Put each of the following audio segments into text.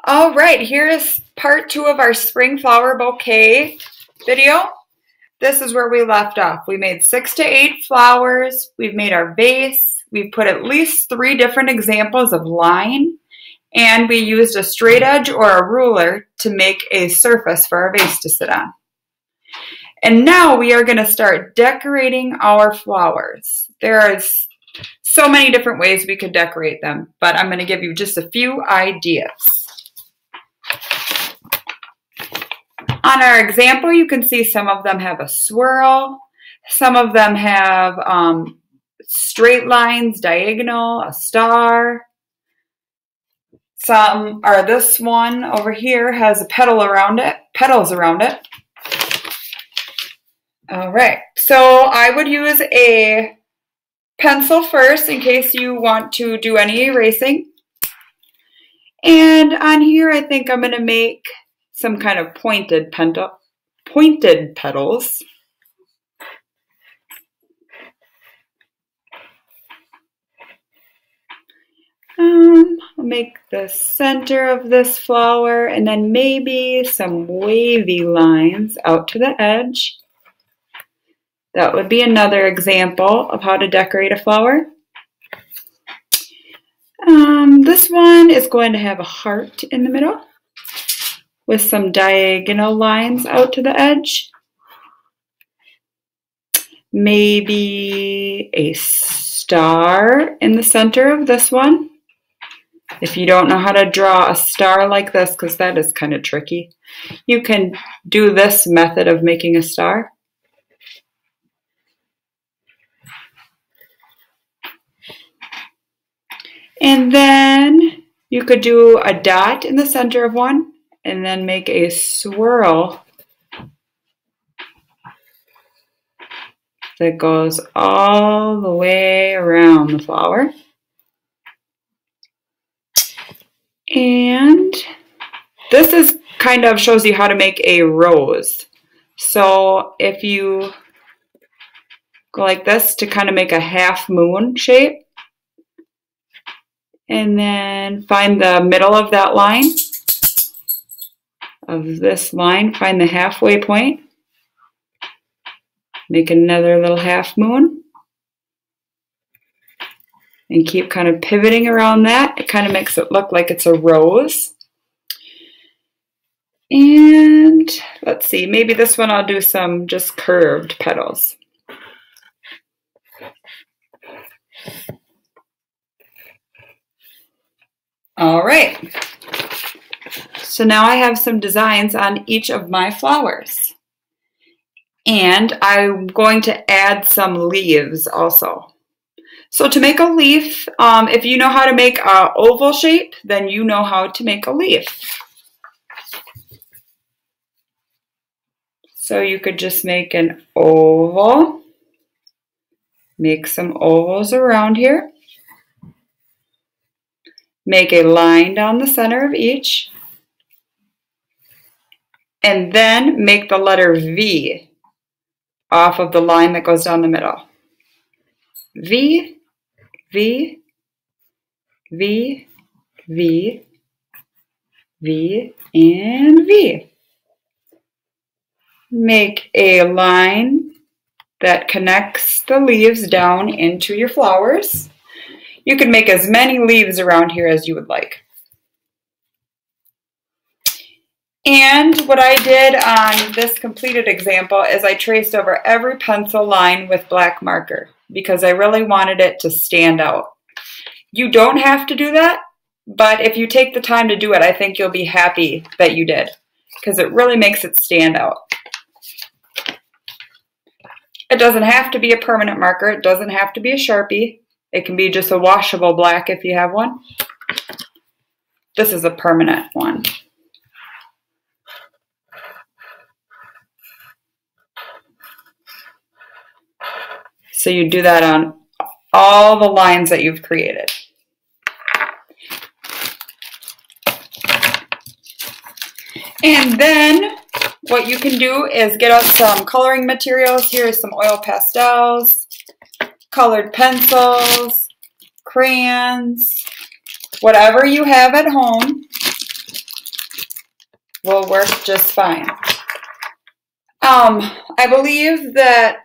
All right, here is part 2 of our spring flower bouquet video. This is where we left off. We made 6 to 8 flowers. We've made our vase. We've put at least 3 different examples of line. And we used a straight edge or a ruler to make a surface for our vase to sit on. And now we are going to start decorating our flowers. There are so many different ways we could decorate them, but I'm going to give you just a few ideas. On our example, you can see some of them have a swirl, some of them have straight lines, diagonal, a star. Some are this one over here has a petals around it. All right, so I would use a pencil first in case you want to do any erasing. And on here, I think I'm going to make some kind of pointed petals. I'll make the center of this flower and then maybe some wavy lines out to the edge. That would be another example of how to decorate a flower. This one is going to have a heart in the middle with some diagonal lines out to the edge. Maybe a star in the center of this one. If you don't know how to draw a star like this, because that is kind of tricky, you can do this method of making a star. And then you could do a dot in the center of one and then make a swirl that goes all the way around the flower. And this is kind of shows you how to make a rose. So if you go like this to kind of make a half moon shape, and then find the middle of that line, of this line, find the halfway point, make another little half moon, and keep kind of pivoting around that. It kind of makes it look like it's a rose. And let's see, maybe this one I'll do some just curved petals. All right, so now I have some designs on each of my flowers. And I'm going to add some leaves also. So to make a leaf, if you know how to make an oval shape, then you know how to make a leaf. So you could just make an oval, make some ovals around here. Make a line down the center of each, and then make the letter V off of the line that goes down the middle. V, V, V, V, V, and V. Make a line that connects the leaves down into your flowers. You can make as many leaves around here as you would like. And what I did on this completed example is I traced over every pencil line with black marker because I really wanted it to stand out. You don't have to do that, but if you take the time to do it, I think you'll be happy that you did because it really makes it stand out. It doesn't have to be a permanent marker. It doesn't have to be a Sharpie. It can be just a washable black if you have one. This is a permanent one. So you do that on all the lines that you've created. And then what you can do is get out some coloring materials. Here's some oil pastels, colored pencils, crayons, whatever you have at home. will work just fine. I believe that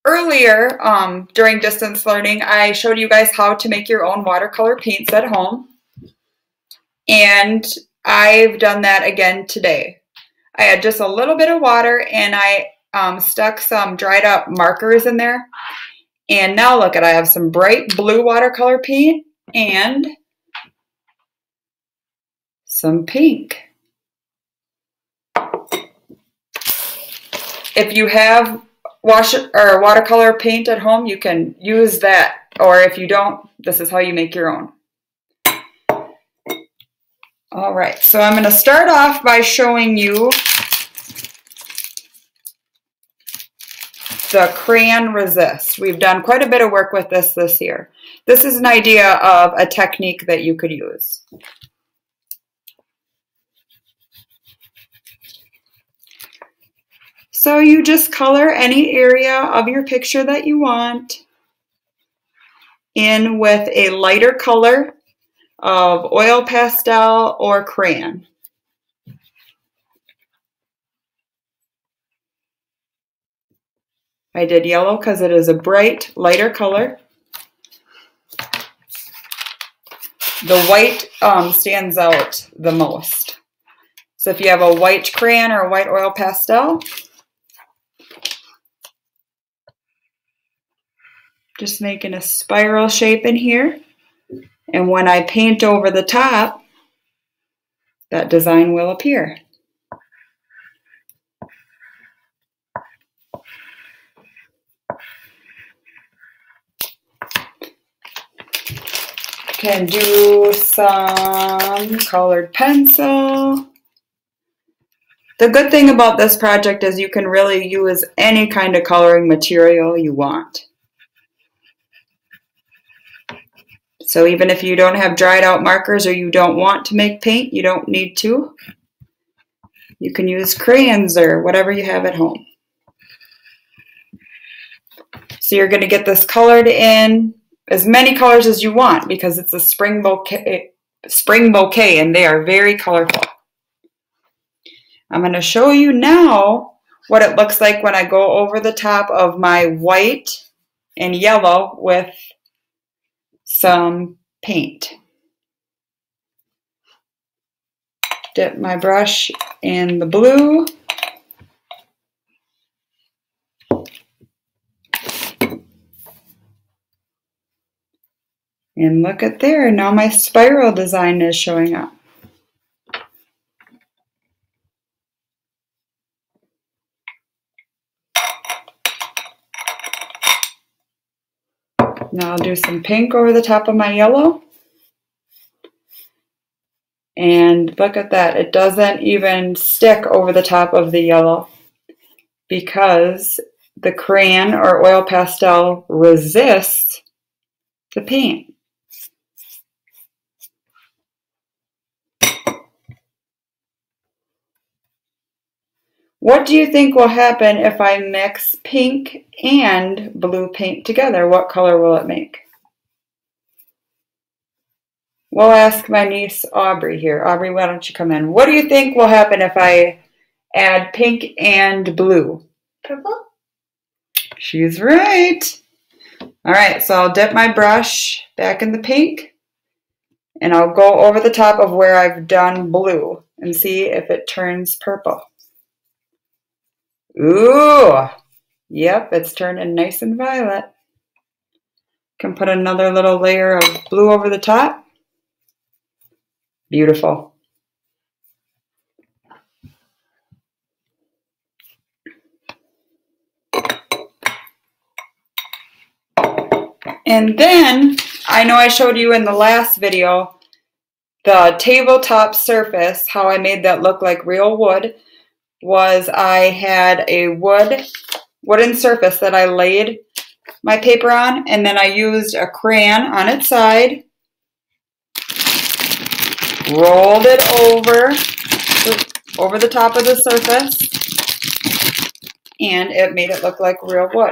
earlier during distance learning, I showed you guys how to make your own watercolor paints at home. And I've done that again today. I had just a little bit of water and I stuck some dried up markers in there. And now look at, I have some bright blue watercolor paint and some pink. If you have watercolor paint at home, you can use that. Or if you don't, this is how you make your own. All right, so I'm going to start off by showing you the crayon resist. We've done quite a bit of work with this year. This is an idea of a technique that you could use. So you just color any area of your picture that you want in with a lighter color of oil pastel or crayon. I did yellow because it is a bright, lighter color. The white stands out the most. So if you have a white crayon or a white oil pastel, just making a spiral shape in here. And when I paint over the top, that design will appear. Can do some colored pencil. The good thing about this project is you can really use any kind of coloring material you want. So even if you don't have dried out markers or you don't want to make paint, you don't need to. You can use crayons or whatever you have at home. So you're going to get this colored in as many colors as you want because it's a spring bouquet and they are very colorful. I'm going to show you now what it looks like when I go over the top of my white and yellow with some paint. Dip my brush in the blue. And look at there, now my spiral design is showing up. Now I'll do some pink over the top of my yellow. And look at that, it doesn't even stick over the top of the yellow because the crayon or oil pastel resists the paint. What do you think will happen if I mix pink and blue paint together? What color will it make? We'll ask my niece Aubrey here. Aubrey, why don't you come in? What do you think will happen if I add pink and blue? Purple? She's right. All right, so I'll dip my brush back in the pink and I'll go over the top of where I've done blue and see if it turns purple. Ooh, yep, it's turning nice and violet. Can put another little layer of blue over the top. Beautiful. And then, I know I showed you in the last video, the tabletop surface, how I made that look like real wood, was I had a wooden surface that I laid my paper on, and then I used a crayon on its side, rolled it over the top of the surface, and it made it look like real wood.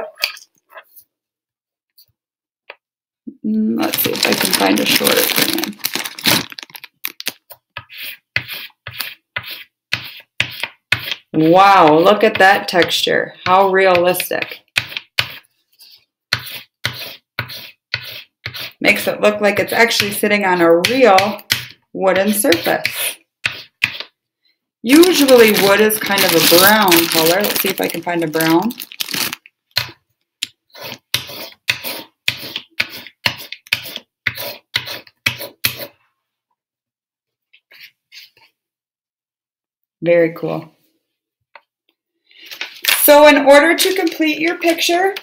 Let's see if I can find a shorter crayon. Wow, look at that texture. How realistic. Makes it look like it's actually sitting on a real wooden surface. Usually wood is kind of a brown color. Let's see if I can find a brown. Very cool. So in order to complete your picture,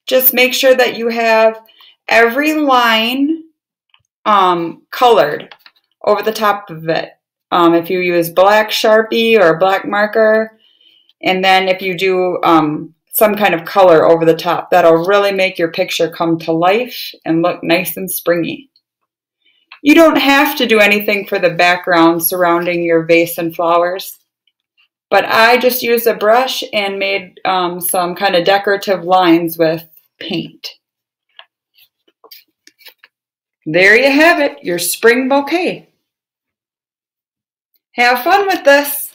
just make sure that you have every line colored over the top of it. If you use black Sharpie or a black marker, and then if you do some kind of color over the top, that'll really make your picture come to life and look nice and springy. You don't have to do anything for the background surrounding your vase and flowers, but I just used a brush and made some kind of decorative lines with paint. There you have it, your spring bouquet. Have fun with this.